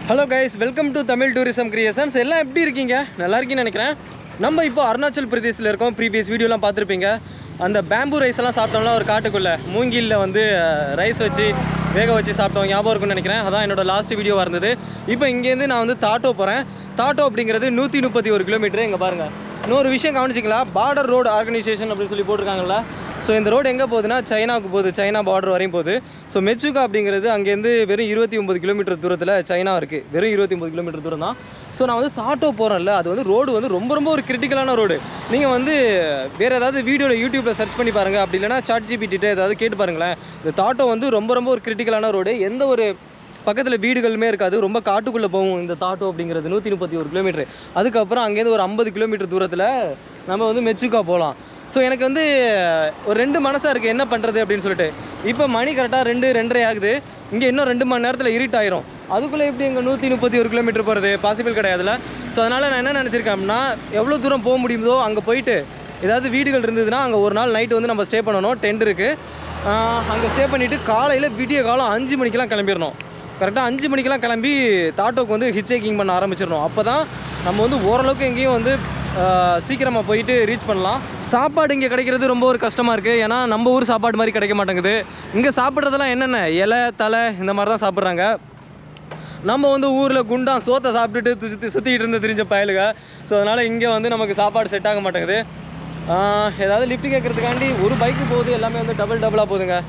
Hello guys, welcome to Tamil tourism creations. எல்லாம் எப்படி இருக்கீங்க? நல்லா இருக்கீங்கன்னு நினைக்கிறேன். நம்ம இப்போ அருணாச்சல் பிரதேசில் இருக்கோம். ப்ரீவியஸ் வீடியோலாம் பார்த்துருப்பீங்க. அந்த பேம்பூ ரைஸ் எல்லாம் சாப்பிட்டோம்னா ஒரு காட்டுக்குள்ளே மூங்கிலில் வந்து ரைஸ் வச்சு வேக வச்சு சாப்பிட்டோம், ஞாபகம் இருக்குன்னு நினைக்கிறேன். அதான் என்னோட லாஸ்ட் வீடியோவாக இருந்தது. இப்போ இங்கேருந்து நான் வந்து தாட்டோ போகிறேன். தாட்டோ அப்படிங்கிறது 131 கிலோமீட்டர். இங்கே பாருங்கள், இன்னொரு விஷயம் கவனிச்சிங்களா, பார்டர் ரோடு ஆர்கனைசேஷன் அப்படின்னு சொல்லி போட்டிருக்காங்கல்ல. ஸோ இந்த ரோடு எங்கே போகுதுன்னா சைனாவுக்கு போகுது, சைனா பார்டர் வரையும் போகுது. ஸோ மெச்சுகா அப்படிங்கிறது அங்கேருந்து வெறும் 29 கிலோமீட்டர் தூரத்தில் சைனா இருக்குது. வெறும் 29 கிலோமீட்டர் தூரம் தான். ஸோ நான் வந்து தாட்டோ போகிறேன்ல, அது வந்து ரோடு வந்து ரொம்ப ஒரு கிரிட்டிக்கலான ரோடு. நீங்கள் வந்து வேறு ஏதாவது வீடியோவில் யூடியூப்பில் சர்ச் பண்ணி பாருங்கள், அப்படி இல்லைனா ChatGPT ஏதாவது கேட்டு பாருங்களேன். இந்த தாட்டோ வந்து ரொம்ப ஒரு கிரிட்டிக்கலான ரோடு. எந்த ஒரு பக்கத்தில் வீடுகளுமே இருக்காது, ரொம்ப காட்டுக்குள்ளே போகும் இந்த தாட்டோ அப்படிங்கிறது. 131 கிலோமீட்டர். அதுக்கப்புறம் அங்கேருந்து ஒரு 50 கிலோமீட்டர் தூரத்தில் நம்ம வந்து மெச்சுகா போகலாம். ஸோ எனக்கு வந்து ஒரு 2 மனசாக இருக்குது என்ன பண்ணுறது அப்படின்னு சொல்லிட்டு. இப்போ மணி கரெக்டாக 2:30 ஆகுது. இங்கே இன்னும் 2 மணி நேரத்தில் இருட்டாயிரும். அதுக்குள்ளே எப்படி எங்கள் 131 கிலோமீட்டர் போகிறது பாசிபிள் கிடையாதுல்ல. ஸோ அதனால் நான் என்ன நினச்சிருக்கேன் அப்படின்னா, எவ்வளோ தூரம் போக முடியுமோ அங்கே போயிட்டு ஏதாவது வீடுகள் இருந்ததுன்னா அங்கே ஒரு நாள் நைட்டு வந்து நம்ம ஸ்டே பண்ணணும். டென்ட் இருக்குது, அங்கே ஸ்டே பண்ணிவிட்டு காலையில் விடிய காலம் 5 மணிக்கெலாம் கிளம்பிடணும். கரெக்டாக 5 மணிக்கெலாம் கிளம்பி தாட்டோக்கு வந்து ஹிச் ஹைக்கிங் பண்ண ஆரம்பிச்சிடணும். அப்போ தான் நம்ம வந்து ஓரளவுக்கு எங்கேயும் வந்து சீக்கிரமாக போயிட்டு ரீச் பண்ணலாம். சாப்பாடு இங்கே கிடைக்கிறது ரொம்ப ஒரு கஷ்டமாக இருக்குது. ஏன்னா நம்ம ஊர் சாப்பாடு மாதிரி கிடைக்க மாட்டேங்குது. இங்கே சாப்பிட்றதெல்லாம் என்னென்ன இலை தலை இந்த மாதிரி தான் சாப்பிட்றாங்க. நம்ம வந்து ஊரில் குண்டா சோத்தை சாப்பிட்டுட்டு சுற்றிக்கிட்டு இருந்து தெரிஞ்ச பயலுங்க. ஸோ அதனால் இங்கே வந்து நமக்கு சாப்பாடு செட் ஆக மாட்டேங்குது. ஏதாவது லிஃப்ட் கேட்குறதுக்காண்டி ஒரு பைக்கு போகுது, எல்லாமே வந்து டபுளாக போகுதுங்க.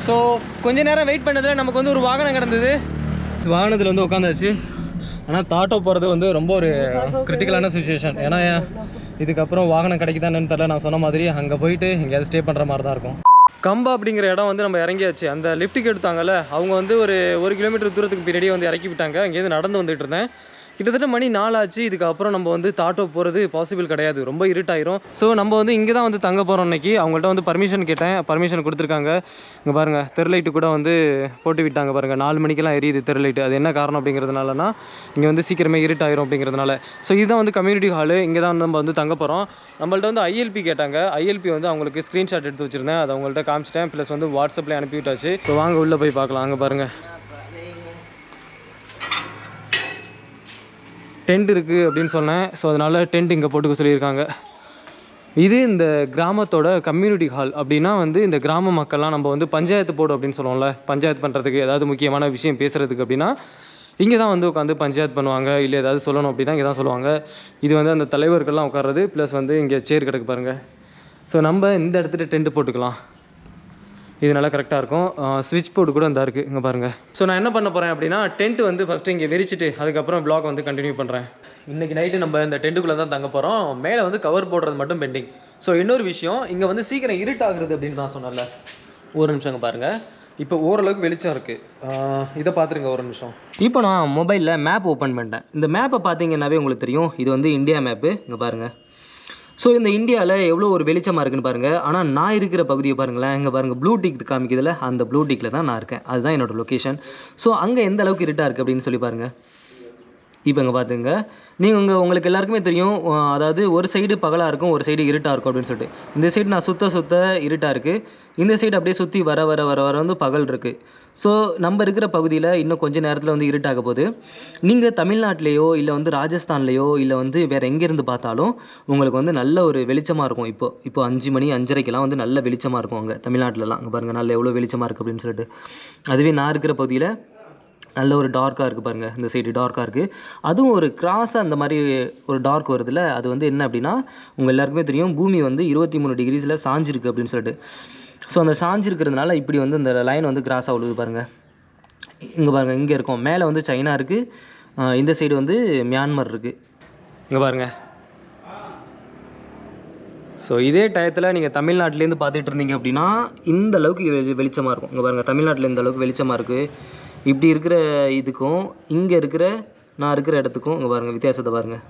ஸோ கொஞ்ச நேரம் வெயிட் பண்ணதில் நமக்கு வந்து ஒரு வாகனம் கிடந்தது. வாகனத்தில் வந்து உட்காந்தாச்சு. ஆனால் தாட்டோ போகிறது வந்து ரொம்ப ஒரு கிரிட்டிக்கலான சுச்சுவேஷன். ஏன்னா இதுக்கப்புறம் வாகனம் கிடைக்குதான்னு தெரியல. நான் சொன்ன மாதிரி அங்கே போயிட்டு எங்கேயாவது ஸ்டே பண்ணுற மாதிரி தான் இருக்கும். கம்பா அப்படிங்கிற இடம் வந்து நம்ம இறங்கியாச்சு. அந்த லிஃப்ட்டுக்கு எடுத்தாங்கல்ல, அவங்க வந்து ஒரு 1 கிலோமீட்டர் தூரத்துக்கு பின்னாடியே வந்து இறக்கி விட்டாங்க. அங்கேருந்து நடந்து வந்துட்டு இருந்தேன். கிட்டத்தட்ட மணி 4 ஆச்சு. இதுக்கப்புறம் நம்ம வந்து தாட்டோ போகிறது பாசிபிள் கிடையாது, ரொம்ப இருட்டாயிரும். ஸோ நம்ம வந்து இங்கே தான் வந்து தங்க போகிறோம் இன்றைக்கி. அவங்கள்ட்ட வந்து பர்மிஷன் கேட்டேன், பர்மிஷன் கொடுத்துருக்காங்க. இங்கே பாருங்கள், தெருலைட்டு கூட வந்து போட்டு விட்டாங்க பாருங்கள். 4 மணிக்கெல்லாம் எரியுது தெருலைட்டு. அது என்ன காரணம் அப்படிங்கிறதுனாலனா, இங்கே வந்து சீக்கிரமே இருட்டாயிரும் அப்படிங்கிறதுனால. ஸோ இதுதான் வந்து கம்யூனிட்டி ஹாலு. இங்கே தான் நம்ம வந்து தங்க போகிறோம். நம்மள்ட்ட வந்து ILP கேட்டாங்க. ILP வந்து அவங்களுக்கு ஸ்க்ரீன்ஷாட் எடுத்து வச்சுருந்தேன், அதை அவங்கள்ட்ட காமிச்சிட்டேன். ப்ளஸ் வந்து வாட்ஸ்அப்பில் அனுப்பி விட்டாச்சு. ஸோ வாங்க உள்ளே போய் பார்க்கலாம். அங்கே பாருங்கள், டென்ட் இருக்குது அப்படின்னு சொன்னேன். ஸோ அதனால் டென்ட் இங்கே போட்டுக்க சொல்லியிருக்காங்க. இது இந்த கிராமத்தோட கம்யூனிட்டி ஹால். அப்படின்னா வந்து இந்த கிராம மக்கள்லாம் நம்ம வந்து பஞ்சாயத்து போடு அப்படின்னு சொல்லுவோம்ல, பஞ்சாயத்து பண்ணுறதுக்கு ஏதாவது முக்கியமான விஷயம் பேசுகிறதுக்கு அப்படின்னா இங்கே தான் வந்து உட்காந்து பஞ்சாயத்து பண்ணுவாங்க. இல்லை ஏதாவது சொல்லணும் அப்படின்னா இங்கே தான் சொல்லுவாங்க. இது வந்து அந்த தலைவர்கள்லாம் உட்கார்றது. ப்ளஸ் வந்து இங்கே சேர் கிடக்கு பாருங்கள். ஸோ நம்ம இந்த இடத்துல டென்ட் போட்டுக்கலாம். இது நல்லா கரெக்டாக இருக்கும். ஸ்விட்ச் போர்டு கூட இந்த இருக்குது, இங்கே பாருங்கள். ஸோ நான் என்ன பண்ண போகிறேன் அப்படின்னா, டென்ட் வந்து ஃபஸ்ட்டு இங்கே விரிச்சிட்டு அதுக்கப்புறம் வ்ளாக் வந்து கண்டினியூ பண்ணுறேன். இன்றைக்கி நைட்டு நம்ம இந்த டென்ட்டுக்குள்ளே தான் தங்க போகிறோம். மேலே வந்து கவர் போடுறது மட்டும் பெண்டிங். ஸோ இன்னொரு விஷயம், இங்கே வந்து சீக்கிரம் இருட்டாகுறது அப்படின்னு நான் சொன்னேன்ல. ஒரு நிமிஷங்க பாருங்கள், இப்போ ஓரளவுக்கு வெளிச்சம் இருக்குது. இதை பார்த்துருங்க ஒரு நிமிஷம். இப்போ நான் மொபைலில் மேப் ஓப்பன் பண்ணிட்டேன். இந்த மேப்பை பார்த்தீங்கன்னாவே உங்களுக்கு தெரியும், இது வந்து இந்தியா மேப்பு. இங்கே பாருங்கள். ஸோ இந்த இந்தியாவில் எவ்வளோ ஒரு வெளிச்சமாக இருக்குன்னு பாருங்கள். ஆனால் நான் இருக்கிற பகுதியை பாருங்களேன். இங்கே பாருங்கள், ப்ளூ டிக் காமிக்கிறதுல, அந்த ப்ளூ டிக்கில் தான் நான் இருக்கேன். அதுதான் என்னோடய லொக்கேஷன். ஸோ அங்கே எந்த அளவுக்கு இருட்டாக இருக்குது அப்படின்னு சொல்லி பாருங்கள். இப்போ இங்கே பார்த்துங்க, நீங்கள் உங்களுக்கு எல்லாருக்குமே தெரியும், அதாவது ஒரு சைடு பகலாக இருக்கும், ஒரு சைடு இருட்டாக இருக்கும் அப்படின்னு சொல்லிட்டு. இந்த சைடு நான் சுத்த இருட்டாக இருக்குது, இந்த சைடு அப்படியே சுற்றி வர வந்து பகல் இருக்குது. ஸோ நம்ம இருக்கிற பகுதியில் இன்னும் கொஞ்சம் நேரத்தில் வந்து இருட்டாக போகுது. நீங்கள் தமிழ்நாட்டிலேயோ இல்லை வந்து ராஜஸ்தான்லேயோ இல்லை வந்து வேறு எங்கேருந்து பார்த்தாலும் உங்களுக்கு வந்து நல்ல ஒரு வெளிச்சமாக இருக்கும். இப்போ 5 மணி 5:30க்கெல்லாம் வந்து நல்ல வெளிச்சமாக இருக்கும் அங்கே தமிழ்நாட்டிலலாம். அங்கே பாருங்கள், நல்ல எவ்வளோ வெளிச்சமாக இருக்குது அப்படின்னு சொல்லிட்டு. அதுவே நான் இருக்கிற பகுதியில் நல்ல ஒரு டார்க்காக இருக்குது பாருங்கள். இந்த சைடு டார்க்காக இருக்குது. அதுவும் ஒரு கிராஸாக அந்த மாதிரி ஒரு டார்க் வருதுல்ல, அது வந்து என்ன அப்படின்னா, உங்கள் எல்லாருக்குமே தெரியும், பூமி வந்து 23 டிகிரிஸில் சாஞ்சிருக்கு அப்படின்னு சொல்லிட்டு. ஸோ அந்த சாஞ்சிருக்கிறதுனால இப்படி வந்து இந்த லைன் வந்து கிராஸாக விழுது பாருங்கள். இங்கே பாருங்கள், இங்கே இருக்கும் மேலே வந்து சைனா இருக்குது, இந்த சைடு வந்து மியான்மர் இருக்குது. இங்கே பாருங்கள். ஸோ இதே டயத்தில் நீங்கள் தமிழ்நாட்டிலேருந்து பார்த்துட்டு இருந்தீங்க அப்படின்னா இந்த அளவுக்கு வெளிச்சமாக இருக்கும். இங்கே பாருங்கள், தமிழ்நாட்டில் இந்த அளவுக்கு வெளிச்சமாக இருக்குது. இப்படி இருக்கிற இதுக்கும் இங்கே இருக்கிற நான் இருக்கிற இடத்துக்கும் இங்கே பாருங்கள் வித்தியாசத்தை பாருங்கள்.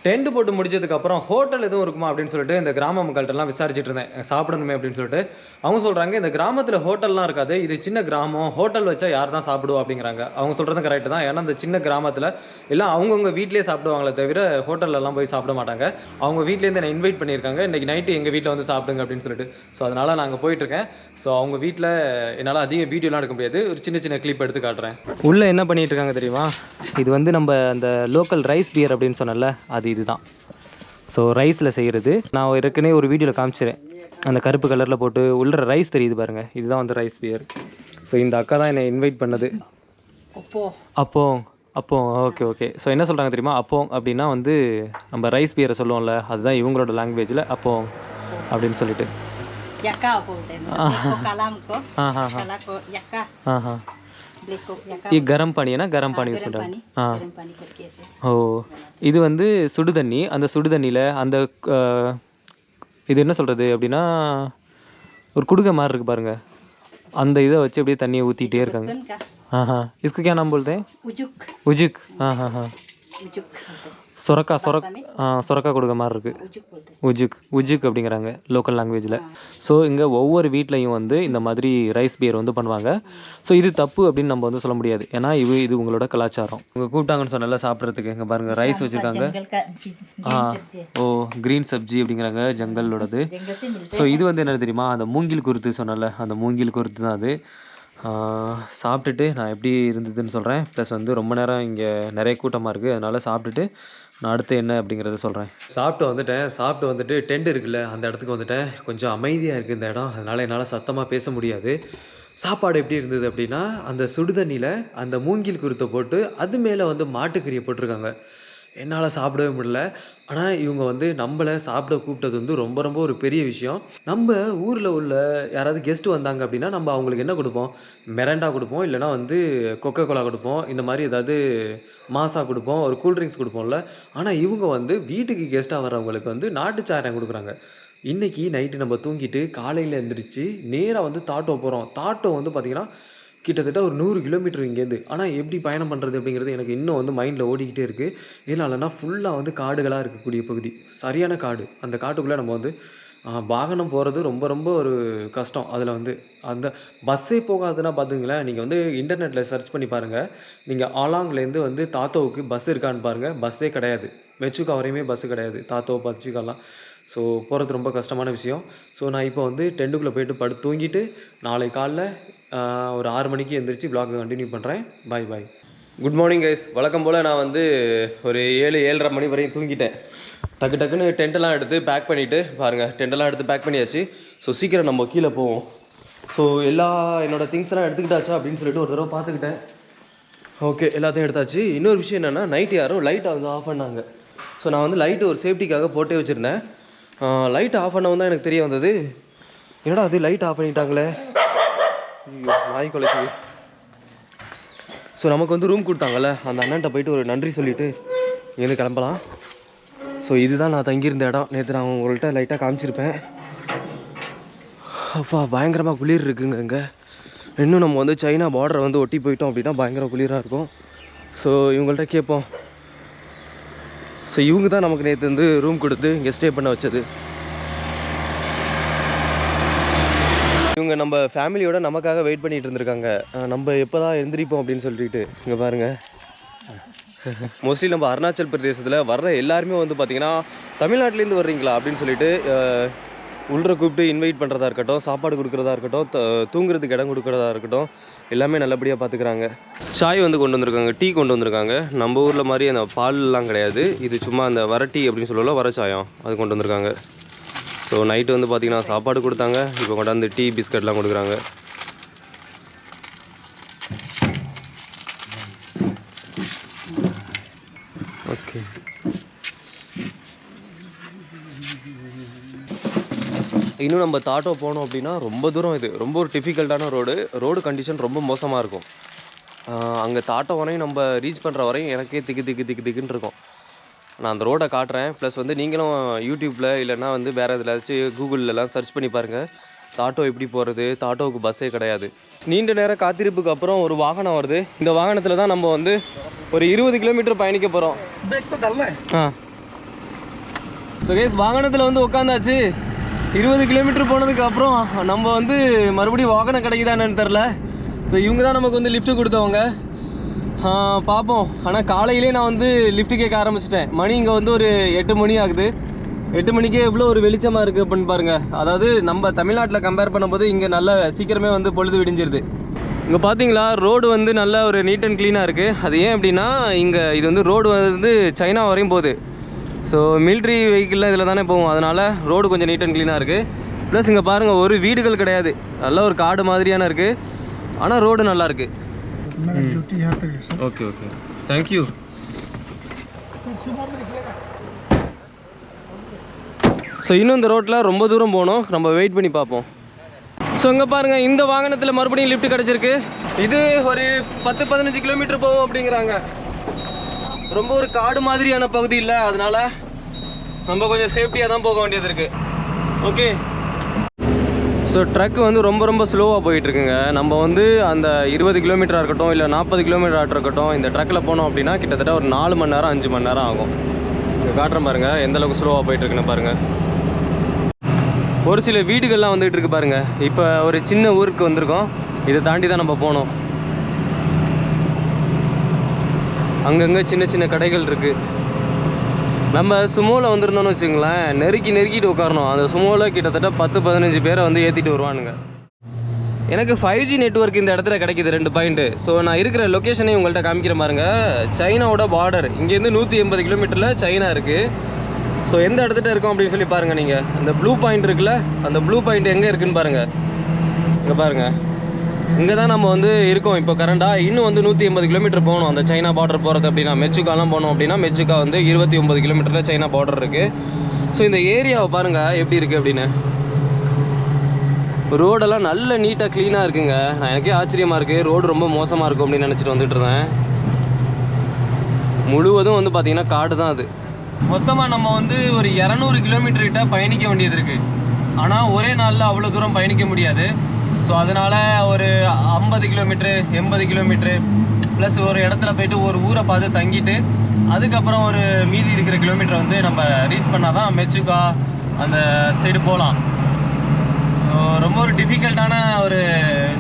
டென்ட் போட்டு முடிச்சதுக்கப்புறம் ஹோட்டல் எதுவும் இருக்குமா அப்படின்னு சொல்லிட்டு இந்த கிராம மக்கள்கிட்டலாம் விசாரிச்சுட்டு இருந்தேன், சாப்பிடணுமே அப்படின்னு சொல்லிட்டு. அவங்க சொல்கிறாங்க இந்த கிராமத்தில் ஹோட்டல்லாம் இருக்காது, இது சின்ன கிராமம், ஹோட்டல் வச்சா யார் தான் சாப்பிடுவோம் அப்படிங்கிறாங்க. அவங்க சொல்கிறது கரெக்டு தான். ஏன்னா இந்த சின்ன கிராமத்தில் எல்லாம் அவங்கவுங்க வீட்டிலே சாப்பிடுவாங்களே தவிர ஹோட்டல்லலாம் போய் சாப்பிட மாட்டாங்க. அவங்க வீட்லேருந்து என்னை இன்வைட் பண்ணியிருக்காங்க, இன்றைக்கி நைட்டு எங்கள் வீட்டில் வந்து சாப்பிடுங்க அப்படின்னு சொல்லிட்டு. ஸோ அதனால் நான் அங்கே போயிட்டுருக்கேன். ஸோ அவங்க வீட்டில் என்னால் அதிக வீடியோலாம் எடுக்க முடியாது, ஒரு சின்ன சின்ன கிளிப் எடுத்து காட்டுறேன். உள்ளே என்ன பண்ணிகிட்டு இருக்காங்க தெரியுமா? இது வந்து நம்ம அந்த லோக்கல் ரைஸ் பியர் அப்படின்னு சொன்னல, அது இதுதான். ஸோ ரைஸில் செய்கிறது நான் ஏற்கனவே ஒரு வீடியோவில் காமிச்சிறேன். அந்த கருப்பு கலரில் போட்டு உள்ள ரைஸ் தெரியுது பாருங்கள், இதுதான் வந்து ரைஸ் பியர். ஸோ இந்த அக்கா தான் என்னை இன்வைட் பண்ணது. அப்போ ஓகே ஓகே. ஸோ என்ன சொல்கிறாங்க தெரியுமா? அப்போ அப்படின்னா வந்து நம்ம ரைஸ் பியரை சொல்லுவோம்ல, அதுதான் இவங்களோட லாங்குவேஜில் அப்போ அப்படின்னு சொல்லிட்டு. கரம் பானி கரம் பானி யூஸ் பண்ணுறாங்க. ஓ, இது வந்து சுடு தண்ணி. அந்த சுடு தண்ணியில் அந்த இது என்ன சொல்கிறது அப்படின்னா ஒரு குடுகை மாதிரி இருக்குது பாருங்கள், அந்த இதை வச்சு அப்படியே தண்ணியை ஊற்றிட்டே இருக்காங்க. इसको क्या नाम बोलते हैं? उजुक. சொரக்கா கொடுக்க மாதிரி இருக்குது. உஜுக் அப்படிங்கிறாங்க லோக்கல் லாங்குவேஜில். ஸோ இங்கே ஒவ்வொரு வீட்லேயும் வந்து இந்த மாதிரி ரைஸ் பியர் வந்து பண்ணுவாங்க. ஸோ இது தப்பு அப்படின்னு நம்ம வந்து சொல்ல முடியாது, ஏன்னா இது உங்களோட கலாச்சாரம். இவங்க கூப்பிட்டாங்கன்னு சொன்னால சாப்பிட்றதுக்கு. இங்கே பாருங்கள் ரைஸ் வச்சுருக்காங்க. ஓ, க்ரீன் சப்ஜி அப்படிங்கிறாங்க, ஜங்கலோடது. ஸோ இது வந்து என்ன தெரியுமா? அந்த மூங்கில் குருத்து சொன்னால, அந்த மூங்கில் குருத்து தான் அது. சாப்பிட்டுட்டு நான் எப்படி இருந்ததுன்னு சொல்கிறேன். ப்ளஸ் வந்து ரொம்ப நேரம் இங்கே நிறைய கூட்டமாக இருக்குது, அதனால் சாப்பிட்டுட்டு நான் அடுத்து என்ன அப்படிங்கிறத சொல்கிறேன். சாப்பிட்டு வந்துட்டு டென்ட் இருக்குல்ல, அந்த இடத்துக்கு வந்துட்டேன். கொஞ்சம் அமைதியாக இருக்குது இந்த இடம், அதனால் என்னால் சத்தமாக பேச முடியாது. சாப்பாடு எப்படி இருந்தது அப்படின்னா, அந்த சுடுதண்ணியில் அந்த மூங்கில் குருத்தை போட்டு அது மேலே வந்து மாட்டுக்கறியை போட்டிருக்காங்க. என்னால் சாப்பிடவே முடியல. ஆனால் இவங்க வந்து நம்மளை சாப்பிட கூப்பிட்டது வந்து ரொம்ப ரொம்ப ஒரு பெரிய விஷயம். நம்ம ஊரில் உள்ள யாராவது கெஸ்ட்டு வந்தாங்க அப்படின்னா நம்ம அவங்களுக்கு என்ன கொடுப்போம்? மெரண்டா கொடுப்போம், இல்லைனா வந்து கொக்கோ கோலா கொடுப்போம், இந்த மாதிரி ஏதாவது மாசா கொடுப்போம், ஒரு கூல்ட்ரிங்க்ஸ் கொடுப்போம்ல. ஆனால் இவங்க வந்து வீட்டுக்கு கெஸ்ட்டாக வர்றவங்களுக்கு வந்து நாட்டு சாராயம் கொடுக்குறாங்க. இன்றைக்கி நைட்டு நம்ம தூங்கிட்டு காலையில் எழுந்திரிச்சு நேராக வந்து தாட்டோ போகிறோம். தாட்டோ வந்து பார்த்திங்கன்னா கிட்டத்தட்ட ஒரு 100 கிலோமீட்டர் இங்கேருந்து. ஆனால் எப்படி பயணம் பண்ணுறது அப்படிங்கிறது எனக்கு இன்னும் வந்து மைண்டில் ஓடிக்கிட்டே இருக்குது. இதனாலனா ஃபுல்லாக வந்து காடுகளாக இருக்கக்கூடிய பகுதி, சரியான காடு. அந்த காட்டுக்குள்ளே நம்ம வந்து வாகனம் போகிறது ரொம்ப ரொம்ப ஒரு கஷ்டம். அதில் வந்து அந்த பஸ்ஸே போகாதுன்னா பார்த்துங்களேன். நீங்கள் வந்து இன்டர்நெட்டில் சர்ச் பண்ணி பாருங்கள். நீங்கள் ஆலாங்லேருந்து வந்து தாத்தோவுக்கு பஸ் இருக்கான்னு பாருங்கள், பஸ்ஸே கிடையாது. மெச்சுக்கா வரையுமே பஸ்ஸு கிடையாது, தாத்தோ பச்சுக்காலாம். ஸோ போகிறது ரொம்ப கஷ்டமான விஷயம். ஸோ நான் இப்போ வந்து டென்ட்டுக்குள்ளே போய்ட்டு படுத்து தூங்கிட்டு நாளை காலைல ஒரு 6 மணிக்கு எழுந்திரிச்சு vlog கண்டினியூ பண்ணுறேன். பாய். Good morning guys. வழக்கம் போல் நான் வந்து ஒரு 7-7:30 மணி வரையும் தூங்கிட்டேன். டக்குன்னு டென்ட்டெல்லாம் எடுத்து பேக் பண்ணிவிட்டு பாருங்கள், டென்ட்டெல்லாம் எடுத்து பேக் பண்ணியாச்சு. ஸோ சீக்கிரம் நம்ம கீழே போவோம். ஸோ என்னோடய திங்ஸ்லாம் எடுத்துக்கிட்டாச்சா அப்படின்னு சொல்லிட்டு ஒரு தடவை பார்த்துக்கிட்டேன். ஓகே, எல்லாத்தையும் எடுத்தாச்சு. இன்னொரு விஷயம் என்னென்னா, நைட்டு யாரும் லைட்டை வந்து ஆஃப் பண்ணாங்க. ஸோ நான் வந்து லைட்டு ஒரு சேஃப்டிக்காக போட்டே வச்சுருந்தேன். லைட் ஆஃப் பண்ணவும் தான் எனக்கு தெரிய வந்தது, என்னடா அது லைட் ஆஃப் பண்ணிட்டாங்களே, நாய் குலைக்குது. ஸோ நமக்கு வந்து ரூம் கொடுத்தாங்கல்ல, அந்த அண்ணன்ட்ட போயிட்டு ஒரு நன்றி சொல்லிவிட்டு இங்கேருந்து கிளம்பலாம். ஸோ இதுதான் நான் தங்கியிருந்த இடம். நேற்று நான் உங்கள்கிட்ட லைட்டாக காமிச்சிருப்பேன். அப்பா பயங்கரமாக குளிர் இருக்குங்க இங்கே. இன்னும் நம்ம வந்து சைனா பார்டரை வந்து ஒட்டி போயிட்டோம் அப்படின்னா பயங்கர குளிராக இருக்கும். ஸோ இவங்கள்ட்ட கேட்போம். ஸோ இவங்க தான் நமக்கு நேற்று வந்து ரூம் கொடுத்து இங்கே ஸ்டே பண்ண வச்சது. இவங்க நம்ம ஃபேமிலியோட நமக்காக வெயிட் பண்ணிகிட்டு இருந்திருக்காங்க. நம்ம எப்போ தான் எழுந்திரிப்போம் அப்படின்னு சொல்லிட்டு. இங்கே பாருங்கள், மோஸ்ட்லி நம்ம அருணாச்சல் பிரதேசத்தில் வர்ற எல்லாருமே வந்து பார்த்திங்கன்னா தமிழ்நாட்டிலேருந்து வர்றீங்களா அப்படின்னு சொல்லிட்டு உள்ளே கூப்பிட்டு இன்வைட் பண்ணுறதா இருக்கட்டும், சாப்பாடு கொடுக்குறதா இருக்கட்டும், தூங்குறதுக்கு இடம் கொடுக்குறதா இருக்கட்டும், எல்லாமே நல்லபடியாக பார்த்துக்குறாங்க. சாய் வந்து கொண்டு வந்திருக்காங்க, டீ கொண்டு வந்திருக்காங்க. நம்ம ஊரில் மாதிரி அந்த பால்லாம் கிடையாது, இது சும்மா அந்த வர டீ அப்படின்னு சொல்லல, வர சாயம் அது கொண்டு வந்திருக்காங்க. ஸோ நைட்டு வந்து பார்த்திங்கன்னா சாப்பாடு கொடுத்தாங்க, இப்போ கொண்டாந்து டீ பிஸ்கட்லாம் கொடுக்குறாங்க. ஓகே, இன்னும் நம்ம தாட்டோ போனோம் அப்படின்னா ரொம்ப தூரம். இது ரொம்ப ஒரு டிஃபிகல்ட்டான ரோடு கண்டிஷன் ரொம்ப மோசமாக இருக்கும். அங்கே தாட்டோ வரையும் நம்ம ரீச் பண்ணுற வரையும் எனக்கே திக்குன்னு இருக்கும். நான் அந்த ரோடை காட்டுறேன். ப்ளஸ் வந்து நீங்களும் யூடியூப்பில் இல்லைன்னா வந்து வேறு எதுலாச்சும் கூகுளிலலாம் சர்ச் பண்ணி பாருங்கள், தாட்டோ எப்படி போகிறது. தாட்டோவுக்கு பஸ்ஸே கிடையாது. நீண்ட நேரம் காத்திருப்புக்கு அப்புறம் ஒரு வாகனம் வருது. இந்த வாகனத்தில் தான் நம்ம வந்து ஒரு 20 கிலோமீட்டர் பயணிக்க போகிறோம். ஸோ கைஸ் வாகனத்தில் வந்து உட்காந்தாச்சு. 20 கிலோமீட்டர் போனதுக்கு அப்புறம் நம்ம வந்து மறுபடியும் வாகனம் கிடைக்குதான்னு தெரில. ஸோ இவங்க தான் நமக்கு வந்து லிஃப்ட்டு கொடுத்தவங்க. பார்ப்போம். ஆனால் காலையிலே நான் வந்து லிஃப்ட்டு கேட்க ஆரம்பிச்சிட்டேன். மணி இங்கே வந்து ஒரு 8 மணி ஆகுது. 8 மணிக்கே எவ்வளோ ஒரு வெளிச்சமாக இருக்குது அப்படின்னு பாருங்கள். அதாவது நம்ம தமிழ்நாட்டில் கம்பேர் பண்ணும்போது இங்கே நல்ல சீக்கிரமே வந்து பொழுது விடிஞ்சிருது. இங்கே பார்த்தீங்களா ரோடு வந்து நல்ல ஒரு நீட் அண்ட் க்ளீனாக இருக்குது. அது ஏன் அப்படின்னா இங்கே இது வந்து ரோடு வந்து சைனா வரையும் போகுது. ஸோ மிலிட்ரி வெஹிக்கிளில் இதில் தானே போகும். அதனால் ரோடு கொஞ்சம் நீட் அண்ட் க்ளீனாக இருக்குது. ப்ளஸ் இங்கே பாருங்கள் ஒரு வீடுகள் கிடையாது. நல்ல ஒரு காடு மாதிரியான இருக்குது. ஆனால் ரோடு நல்லா இருக்குது. Okay okay thank you. ஸோ இன்னும் இந்த ரோட்டில் ரொம்ப தூரம் போகணும். நம்ம வெயிட் பண்ணி பார்ப்போம். ஸோ இங்கே பாருங்கள் இந்த வாகனத்தில் மறுபடியும் லிஃப்ட் கிடச்சிருக்கு. இது ஒரு 10-15 கிலோமீட்டர் போகும் அப்படிங்கிறாங்க. ரொம்ப ஒரு காடு மாதிரியான பகுதி இல்லை, அதனால நம்ம கொஞ்சம் சேஃப்டியாக தான் போக வேண்டியது இருக்குது. ஓகே. ஸோ ட்ரக் வந்து ரொம்ப ஸ்லோவாக போயிட்டுருக்குங்க. நம்ம வந்து அந்த 20 கிலோமீட்டராக இருக்கட்டும் இல்லை 40 கிலோமீட்டராக இருக்கட்டும் இந்த ட்ரக்கில் போனோம் அப்படின்னா கிட்டத்தட்ட ஒரு 4 மணி நேரம் 5 மணி நேரம் ஆகும். இங்கே காட்டுறேன் பாருங்கள் எந்தளவுக்கு ஸ்லோவாக போயிட்டுருக்குன்னு பாருங்கள். ஒரு சில வீடுகள்லாம் வந்துகிட்டு இருக்கு பாருங்கள். இப்போ ஒரு சின்ன ஊருக்கு வந்திருக்கோம். இதை தாண்டி தான் நம்ம போனோம். அங்கங்கே சின்ன கடைகள் இருக்குது. நம்ம சுமோவில் வந்திருந்தோம்னு வச்சுங்களேன், நெருக்கிட்டு உட்காரணும். அந்த சுமோவில் கிட்டத்தட்ட 10-15 பேரை வந்து ஏற்றிட்டு வருவானுங்க. எனக்கு 5G நெட்வொர்க் இந்த இடத்துல கிடைக்கிது 2 பாயிண்ட்டு. ஸோ நான் இருக்கிற லொக்கேஷனையும் உங்கள்கிட்ட காமிக்கிற பாருங்க. சைனாவோட பார்டர் இங்கேருந்து 180 கிலோமீட்டரில் சைனா இருக்குது. ஸோ எந்த இடத்துல இருக்கும் அப்படின்னு சொல்லி பாருங்கள். நீங்கள் அந்த ப்ளூ பாயிண்ட் இருக்குல்ல, அந்த ப்ளூ பாயிண்ட் எங்கே இருக்குதுன்னு பாருங்கள். இங்கே பாருங்கள், இங்கே தான் நம்ம வந்து இருக்கோம் இப்போ கரண்டாக. இன்னும் வந்து 180 கிலோமீட்டர் போகணும் அந்த சைனா பார்டர் போகிறது அப்படின்னா. மெச்சுக்காலாம் போனோம் அப்படின்னா மெச்சுக்கா வந்து 29 கிலோமீட்டரில் சைனா பார்டர் இருக்குது. ஸோ இந்த ஏரியாவை பாருங்கள் எப்படி இருக்குது அப்படின்னு. ரோடெல்லாம் நல்ல நீட்டாக க்ளீனாக இருக்குங்க. நான் எனக்கே ஆச்சரியமாக இருக்குது. ரோடு ரொம்ப மோசமாக இருக்கும் அப்படின்னு நினச்சிட்டு வந்துட்டு இருந்தேன். முழுவதும் வந்து பார்த்திங்கன்னா காடு தான் அது. மொத்தமாக நம்ம வந்து ஒரு 200 கிலோமீட்டர் கிட்ட பயணிக்க வேண்டியது இருக்குது. ஆனால் ஒரே நாளில் அவ்வளோ தூரம் பயணிக்க முடியாது. ஸோ அதனால் ஒரு 50 கிலோமீட்ரு 80 கிலோமீட்ரு ப்ளஸ் ஒரு இடத்துல போய்ட்டு ஒரு ஊரை பார்த்து தங்கிட்டு அதுக்கப்புறம் ஒரு மீதி இருக்கிற கிலோமீட்டரை வந்து நம்ம ரீச் பண்ணால் தான் மெச்சுக்கா அந்த சைடு போகலாம். ரொம்ப ஒரு டிஃபிகல்ட்டான ஒரு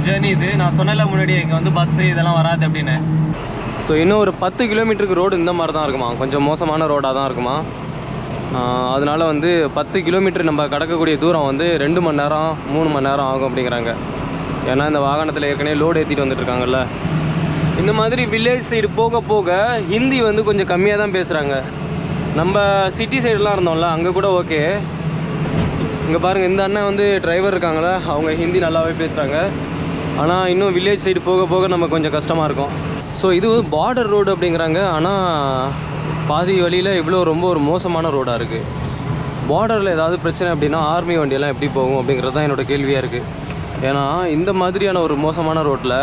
ஜேர்னி இது. நான் சொன்னல முன்னாடி இங்கே வந்து பஸ்ஸு இதெல்லாம் வராது அப்படின்னு. ஸோ இன்னும் ஒரு 10 கிலோமீட்டருக்கு ரோடு இந்த மாதிரி தான் இருக்குமா. கொஞ்சம் மோசமான ரோடாக தான் இருக்குமா. அதனால் வந்து 10 கிலோமீட்டர் நம்ம கடக்கக்கூடிய தூரம் வந்து 2 மணி நேரம் 3 மணி நேரம் ஆகும் அப்படிங்கிறாங்க. ஏன்னா இந்த வாகனத்தில் ஏற்கனவே லோடு ஏற்றிட்டு வந்துட்டுருக்காங்கல்ல. இந்த மாதிரி வில்லேஜ் சைடு போக போக ஹிந்தி வந்து கொஞ்சம் கம்மியாக தான் பேசுகிறாங்க. நம்ம சிட்டி சைடெலாம் இருந்தோம்ல அங்கே கூட ஓகே. இங்கே பாருங்கள் இந்த அண்ணன் வந்து டிரைவர் இருக்காங்களே, அவங்க ஹிந்தி நல்லாவே பேசுகிறாங்க. ஆனால் இன்னும் வில்லேஜ் சைடு போக போக நம்ம கொஞ்சம் கஷ்டமாக இருக்கும். ஸோ இது பார்டர் ரோடு அப்படிங்கிறாங்க. ஆனால் பாதி வழியில் இவ்வளோ ரொம்ப ஒரு மோசமான ரோடாக இருக்குது. பார்டரில் ஏதாவது பிரச்சனை அப்படின்னா ஆர்மி வண்டியெல்லாம் எப்படி போகும் அப்படிங்கிறது தான் என்னோடய கேள்வியாக இருக்குது. ஏன்னா இந்த மாதிரியான ஒரு மோசமான ரோட்டில்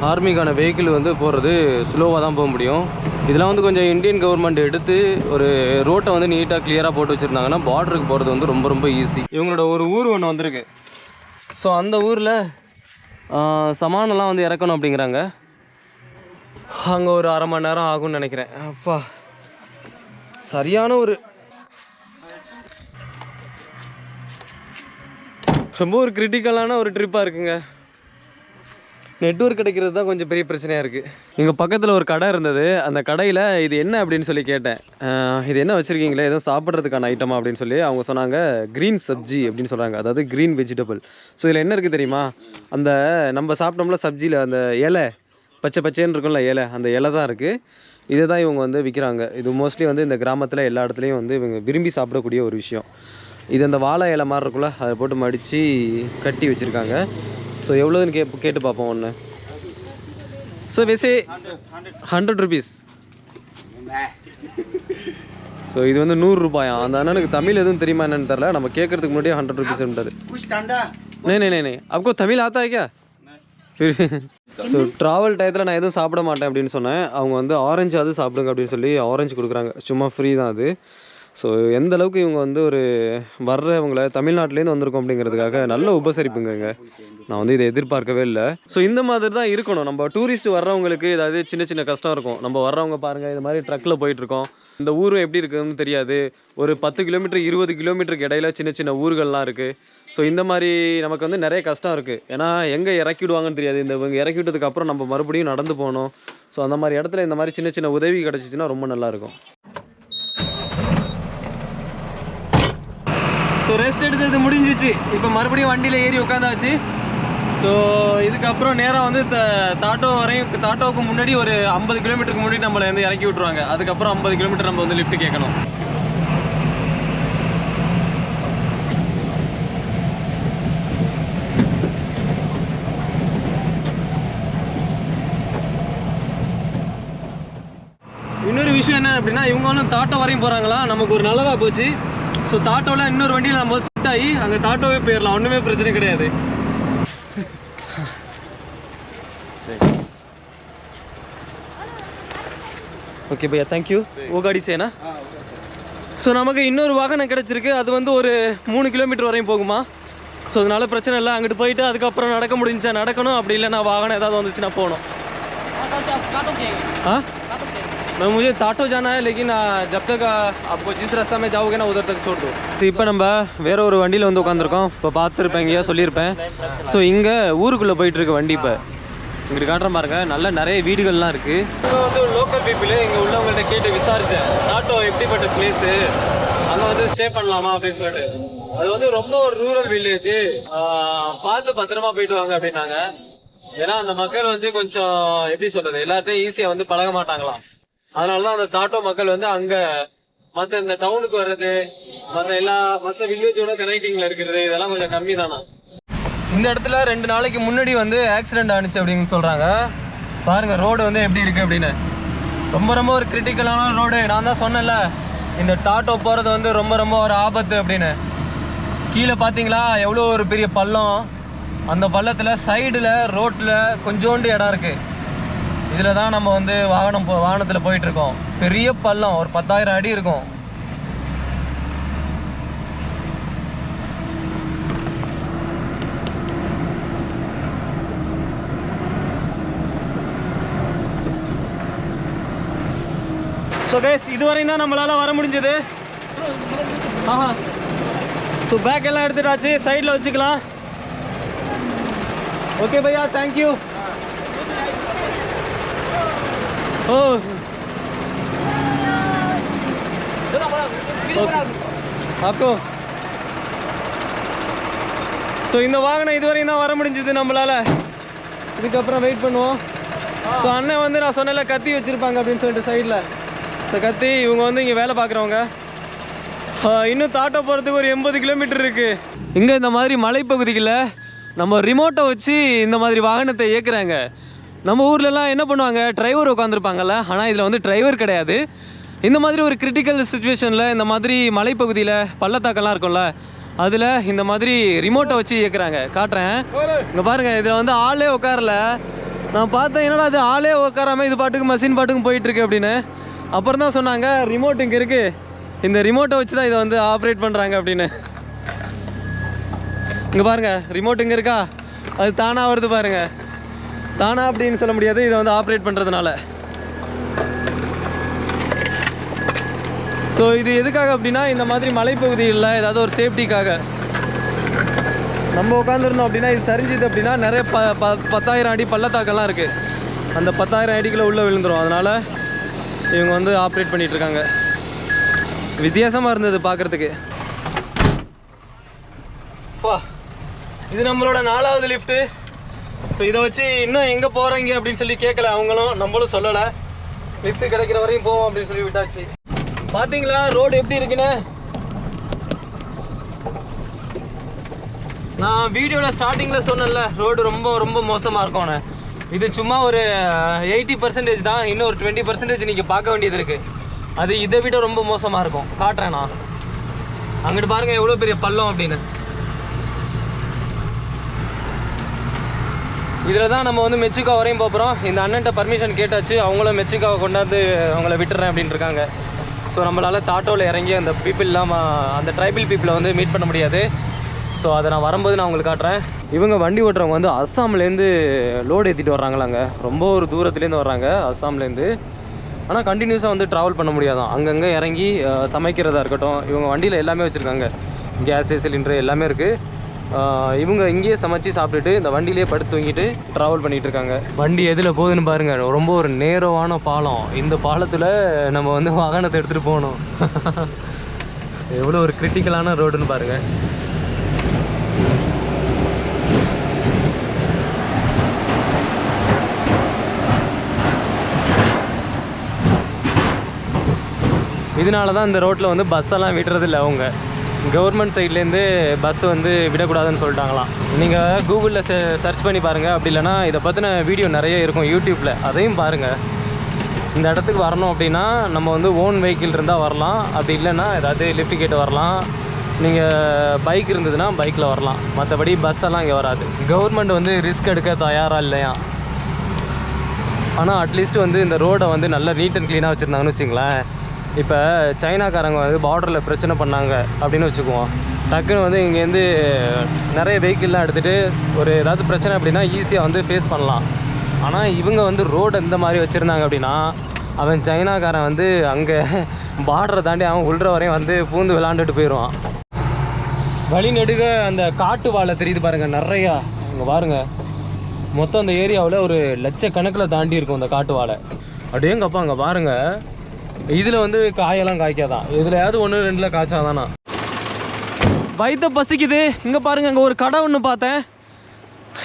ஆர்மிக்கான வெஹிக்கிள் வந்து போகிறது ஸ்லோவாக தான் போக முடியும். இதெல்லாம் வந்து கொஞ்சம் இந்தியன் கவர்மெண்ட் எடுத்து ஒரு ரோட்டை வந்து நீட்டாக கிளியராக போட்டு வச்சுருந்தாங்கன்னா பார்டருக்கு போகிறது வந்து ரொம்ப ஈஸி. இவங்களோட ஒரு ஊர் ஒன்று வந்திருக்கு. ஸோ அந்த ஊரில் சமானெல்லாம் வந்து இறக்கணும் அப்படிங்கிறாங்க. அங்கே ஒரு அரை மணி நேரம் ஆகும்னு நினைக்கிறேன். அப்பா சரியான ஒரு ரொம்ப ஒரு கிரிட்டிக்கலான ஒரு ட்ரிப்பாக இருக்குங்க. நெட்வொர்க் கிடைக்கிறது தான் கொஞ்சம் பெரிய பிரச்சனையாக இருக்குது. இங்கே பக்கத்தில் ஒரு கடை இருந்தது. அந்த கடையில் இது என்ன அப்படின்னு சொல்லி கேட்டேன். இது என்ன வச்சுருக்கீங்களே எதுவும் சாப்பிட்றதுக்கான ஐட்டமா அப்படின்னு சொல்லி அவங்க சொன்னாங்க. க்ரீன் சப்ஜி அப்படின்னு சொல்கிறாங்க. அதாவது க்ரீன் வெஜிடபிள். ஸோ இதில் என்ன இருக்குது தெரியுமா, அந்த நம்ம சாப்பிட்டோம்ல சப்ஜியில் அந்த இலை பச்சைன்னு இருக்கும்ல இலை, அந்த இலை தான் இருக்குது. இதை தான் இவங்க வந்து விற்கிறாங்க. இது மோஸ்ட்லி வந்து இந்த கிராமத்தில் எல்லா இடத்துலையும் வந்து இவங்க விரும்பி சாப்பிடக்கூடிய ஒரு விஷயம். இது அந்த வாழை இலை மாதிரி இருக்குல்ல, அதை போட்டு மடித்து கட்டி வச்சுருக்காங்க. ஸோ எவ்வளோதுன்னு கேட்டு பார்ப்போம் ஒன்று. So வெசே 100 rupees. ஸோ இது வந்து 100 ரூபாயா. அந்த அண்ணனுக்கு தமிழ் எதுவும் தெரியுமா என்னன்னு தெரில. நம்ம கேட்கறதுக்கு முன்னாடியே 100 ருபீஸ் இருந்தாரு. नहीं आपको तमिल आता है क्या? ஸோ ட்ராவல் டயத்தில் நான் எதுவும் சாப்பிட மாட்டேன் அப்படின்னு சொன்னேன். அவங்க வந்து ஆரஞ்சு அது சாப்பிடுங்க அப்படின்னு சொல்லி ஆரஞ்சு கொடுக்குறாங்க. சும்மா ஃப்ரீ தான் அது. ஸோ எந்த அளவுக்கு இவங்க வந்து ஒரு வர்றவங்கள தமிழ்நாட்டிலேருந்து வந்திருக்கோம் அப்படிங்கிறதுக்காக நல்ல உபசரிப்புங்க. நான் வந்து இதை எதிர்பார்க்கவே இல்லை. ஸோ இந்த மாதிரி தான் இருக்கணும். நம்ம டூரிஸ்ட் வர்றவங்களுக்கு ஏதாவது சின்ன சின்ன கஷ்டம் இருக்கும். நம்ம வர்றவங்க பாருங்கள், இது மாதிரி ட்ரக்கில் போயிட்டுருக்கோம், இந்த ஊரும் எப்படி இருக்குதுன்னு தெரியாது. ஒரு 10 கிலோமீட்டர் 20 கிலோமீட்டருக்கு இடையில சின்ன சின்ன ஊர்கள்லாம் இருக்குது. ஸோ இந்த மாதிரி நமக்கு வந்து நிறைய கஷ்டம் இருக்குது. ஏன்னா எங்கே இறக்கி விடுவாங்கன்னு தெரியாது. இவங்க இறக்கி விட்டதுக்கப்புறம் நம்ம மறுபடியும் நடந்து போகணும். ஸோ அந்த மாதிரி இடத்துல இந்த மாதிரி சின்ன சின்ன உதவி கிடச்சிச்சின்னா ரொம்ப நல்லாயிருக்கும். ஸோ ரெஸ்ட் எடுத்தது முடிஞ்சிச்சு. இப்போ மறுபடியும் வண்டியில் ஏறி உட்காந்தாச்சு. ஸோ இதுக்கப்புறம் நேராக வந்து தாட்டோவுக்கு முன்னாடி ஒரு 50 கிலோமீட்டருக்கு முன்னாடி நம்மளை வந்து இறக்கி விட்ருவாங்க. அதுக்கப்புறம் 50 கிலோமீட்டர் நம்ம வந்து லிஃப்ட் கேட்கணும். இன்னொரு விஷயம் என்ன அப்படின்னா, இவங்களும் தாட்டோ வரையும் போகிறாங்களா, நமக்கு ஒரு நல்லதாக போச்சு. ஸோ தாட்டோவில் இன்னொரு வண்டியில் நம்ம செட் ஆகி அங்கே தாட்டோவே போயிடலாம், ஒன்றுமே பிரச்சனை கிடையாது. ஓகே பையா, தேங்க்யூ. ஓ காடி சேனா. ஸோ நமக்கு இன்னொரு வாகனம் கிடச்சிருக்கு. அது வந்து ஒரு 3 கிலோமீட்டர் வரையும் போகுமா. ஸோ அதனால பிரச்சனை இல்லை. அங்கிட்டு போயிட்டு அதுக்கப்புறம் நடக்க முடிஞ்சா நடக்கணும், அப்படி இல்லைன்னா வாகனம் ஏதாவது வந்துச்சுன்னா போகணும். हाँ मैं मुझे ताटो जाना है, लेकिन जब तक आपको जिस रास्ता में जाओगे ना उधर तक छोड़ दो. இப்போ நம்ம வேற ஒரு வண்டியில் வந்து உட்காந்துருக்கோம். இப்போ பார்த்துருப்பேங்க, சொல்லியிருப்பேன். ஸோ இங்கே ஊருக்குள்ளே போயிட்டுருக்கு வண்டி. இப்போ இங்கிட்டு காட்டுற பாருங்க, நல்ல நிறைய வீடுகள்லாம் இருக்குது. இங்கே வந்து லோக்கல் பீப்புள் இங்கே உள்ளவங்கள்ட்ட கேட்டு விசாரித்தேன், தாட்டோ எப்படிப்பட்ட பிளேஸு, அங்கே வந்து ஸ்டே பண்ணலாமா அப்படின்னு சொல்லிட்டு. அது வந்து ரொம்ப ஒரு ரூரல் வில்லேஜ், பார்த்து பத்திரமா போயிட்டு வாங்க அப்படின்னாங்க. ஏன்னா அந்த மக்கள் வந்து கொஞ்சம் எப்படி சொல்றது, எல்லாத்தையும் ஈஸியாக வந்து பழக மாட்டாங்களாம். அதனாலதான் அந்த தாட்டோ மக்கள் வந்து அங்க மற்ற இந்த டவுனுக்கு வர்றது, மற்ற வில்லேஜோட கனெக்டிங்ல இருக்கிறது இதெல்லாம் கொஞ்சம் கம்மி தானா. இந்த இடத்துல 2 நாளைக்கு முன்னாடி வந்து ஆக்சிடென்ட் ஆனிச்சு அப்படின்னு சொல்றாங்க. பாருங்க ரோடு வந்து எப்படி இருக்கு அப்படின்னு. ரொம்ப ஒரு கிரிட்டிக்கலான ரோடு. நான் தான் சொன்னேன்ல, இந்த டாட்டோ போறது வந்து ரொம்ப ஒரு ஆபத்து அப்படின்னு. கீழே பாத்தீங்களா எவ்வளோ ஒரு பெரிய பள்ளம். அந்த பள்ளத்தில் சைடில் ரோட்டில் கொஞ்சோண்டு இடம் இருக்குது. இதில் தான் நம்ம வந்து வாகனத்தில் போயிட்டுருக்கோம். பெரிய பள்ளம், ஒரு 10,000 அடி இருக்கும். ஸோ கைஸ், இதுவரையும் தான் நம்மளால் வர முடிஞ்சது. ஸோ பேக் எல்லாம் எடுத்துட்டாச்சு, சைடில் வச்சுக்கலாம். ओके भैया, थैंक यू. ओ आपको. ஸோ இந்த வாகனம் இதுவரையும் தான் வர முடிஞ்சது நம்மளால. இதுக்கப்புறம் வெயிட் பண்ணுவோம். ஸோ அண்ணன் வந்து நான் சொன்னல கத்தி வச்சுருப்பாங்க அப்படின்னு சொல்லிட்டு சைடில். ஸோ கத்தி இவங்க வந்து இங்கே வேலை பார்க்குறவங்க. இன்னும் தாட்டோ போகிறதுக்கு ஒரு 80 கிலோமீட்டர் இருக்குது. இங்கே இந்த மாதிரி மலைப்பகுதிகளில் நம்ம ரிமோட்டை வச்சு இந்த மாதிரி வாகனத்தை இயக்குறாங்க. நம்ம ஊர்லலாம் என்ன பண்ணுவாங்க, டிரைவர் உட்காந்துருப்பாங்கல்ல. ஆனால் இதில் வந்து டிரைவர் கிடையாது. இந்த மாதிரி ஒரு கிரிட்டிக்கல் சுச்சுவேஷனில், இந்த மாதிரி மலைப்பகுதியில் பள்ளத்தாக்கெல்லாம் இருக்கும்ல, அதில் இந்த மாதிரி ரிமோட்டை வச்சு இயக்குறாங்க. காட்டுறேன், இங்கே பாருங்கள். இதில் வந்து ஆளே உட்காரல. நான் பார்த்தேன், என்னடா அது ஆளே உட்காராமல் இது பாட்டுக்கு மஷின் பாட்டுக்கும் போயிட்டுருக்கு அப்படின்னு. அப்புறம் தான் சொன்னாங்க, ரிமோட் இங்கே இருக்குது, இந்த ரிமோட்டை வச்சு தான் இதை வந்து ஆப்ரேட் பண்ணுறாங்க அப்படின்னு. இங்கே பாருங்கள், ரிமோட் இங்கே இருக்கா, அது தானாக வருது பாருங்கள். தானா அப்படின்னு சொல்ல முடியாது, இதை வந்து ஆப்ரேட் பண்ணுறதுனால. ஸோ இது எதுக்காக அப்படின்னா, இந்த மாதிரி மலைப்பகுதிகளில் ஏதாவது ஒரு சேஃப்டிக்காக. நம்ம உட்காந்துருந்தோம் அப்படின்னா, இது சரிஞ்சுது அப்படின்னா நிறைய 10,000 அடி பள்ளத்தாக்கெல்லாம் இருக்குது. அந்த 10,000 அடிக்குள்ளே உள்ளே விழுந்துடும். அதனால் இவங்க வந்து ஆப்ரேட் பண்ணிகிட்ருக்காங்க. வித்தியாசமாக இருந்தது பார்க்குறதுக்கு. இது நம்மளோட 4வது லிஃப்ட்டு. ஸோ இதை வச்சு இன்னும் எங்கே போகிறீங்க அப்படின்னு சொல்லி கேட்கல அவங்களும், நம்மளும் சொல்லலை. லிஃப்ட்டு கிடைக்கிற வரையும் போவோம் அப்படின்னு சொல்லி விட்டாச்சு. பார்த்தீங்களா ரோடு எப்படி இருக்குன்னு. நான் வீடியோவில் ஸ்டார்டிங்கில் சொன்னேன்ல, ரோடு ரொம்ப மோசமாக இருக்கும்னு. இது சும்மா ஒரு 80% தான். இன்னும் ஒரு 20% நீங்கள் பார்க்க வேண்டியது இருக்குது. அது இதை விட ரொம்ப மோசமாக இருக்கும். காட்டுறேன் நான். அங்கிட்டு பாருங்கள் எவ்வளோ பெரிய பள்ளம் அப்படின்னு. இதில் தான் நம்ம வந்து மெச்சுக்கா வரையும் போகிறோம். இந்த அண்ணன்ட்ட பர்மிஷன் கேட்டாச்சு. அவங்களும் மெச்சுக்காவை கொண்டாந்து அவங்கள விட்டுறேன் அப்படின்னு இருக்காங்க. ஸோ நம்மளால் தாட்டோவில் இறங்கி அந்த பீப்புளெலாம் அந்த ட்ரைபல் பீப்புளை வந்து மீட் பண்ண முடியாது. ஸோ அதை நான் வரும்போது நான் உங்களுக்கு காட்டுறேன். இவங்க வண்டி ஓட்டுறவங்க வந்து அஸ்ஸாம்லேருந்து லோடு ஏற்றிட்டு வர்றாங்களாங்க. ரொம்ப ஒரு தூரத்துலேருந்து வர்றாங்க அஸ்ஸாம்லேருந்து. ஆனால் கண்டினியூஸாக வந்து ட்ராவல் பண்ண முடியாதான். அங்கங்கே இறங்கி சமைக்கிறதா இருக்கட்டும். இவங்க வண்டியில் எல்லாமே வச்சுருக்காங்க. கேஸு சிலிண்டரு எல்லாமே இருக்குது. இவங்க இங்கேயே சமைச்சு சாப்பிட்டுட்டு இந்த வண்டியிலே படுத்து தூங்கிட்டு ட்ராவல் பண்ணிகிட்டு இருக்காங்க. வண்டி எதில் போகுதுன்னு பாருங்கள். ரொம்ப ஒரு நேரமான பாலம். இந்த பாலத்தில் நம்ம வந்து வாகனத்தை எடுத்துகிட்டு போகணும். எவ்வளோ ஒரு கிரிட்டிக்கலான ரோடுன்னு பாருங்கள். இதனால தான் இந்த ரோட்டில் வந்து பஸ்ஸெல்லாம் விடுறதில்லை. அவங்க கவர்மெண்ட் சைட்லேருந்து பஸ் வந்து விடக்கூடாதுன்னு சொல்லிட்டாங்களாம். நீங்கள் கூகுளில் சர்ச் பண்ணி பாருங்கள். அப்படி இல்லைனா இதை பற்றின வீடியோ நிறைய இருக்கும் யூடியூப்பில், அதையும் பாருங்கள். இந்த இடத்துக்கு வரணும் அப்படின்னா நம்ம வந்து ஓன் வெஹிக்கிள் இருந்தால் வரலாம். அப்படி இல்லைன்னா ஏதாவது லிஃப்ட் கேட்டு வரலாம். நீங்கள் பைக் இருந்ததுன்னா பைக்கில் வரலாம். மற்றபடி பஸ்ஸெல்லாம் இங்கே வராது. கவர்மெண்ட் வந்து ரிஸ்க் எடுக்க தயாராக இல்லையா. ஆனால் அட்லீஸ்ட் வந்து இந்த ரோடை வந்து நல்லா நீட் அண்ட் க்ளீனாக வச்சுருந்தாங்கன்னு வச்சுங்களேன். இப்போ சைனாக்காரங்க வந்து பார்டரில் பிரச்சனை பண்ணாங்க அப்படின்னு வச்சுக்குவோம். டக்குன்னு வந்து இங்கேருந்து நிறைய வெஹிக்கிள்லாம் எடுத்துகிட்டு ஒரு ஏதாவது பிரச்சனை அப்படின்னா ஈஸியாக வந்து ஃபேஸ் பண்ணலாம். ஆனால் இவங்க வந்து ரோடு இந்த மாதிரி வச்சுருந்தாங்க அப்படின்னா அவன் சைனாக்காரன் வந்து அங்கே பார்டரை தாண்டி அவன் உள்ற வரையும் வந்து பூந்து விளாண்டுட்டு போயிடுவான். வழி நெடுக அந்த காட்டு வாழை தெரியுது பாருங்கள் நிறையா. அங்கே பாருங்கள், மொத்தம் அந்த ஏரியாவில் ஒரு லட்சக்கணக்கில் தாண்டி இருக்கும் அந்த காட்டு வாழை. அப்படியேங்கப்பா அங்கே பாருங்கள். இதில் வந்து காயெல்லாம் காய்க்காதான். இதுலையாவது 1-2 காய்ச்சாதானா. வயிற்ற பசிக்குது. இங்கே பாருங்கள், அங்கே ஒரு கடை ஒன்று பார்த்தேன்.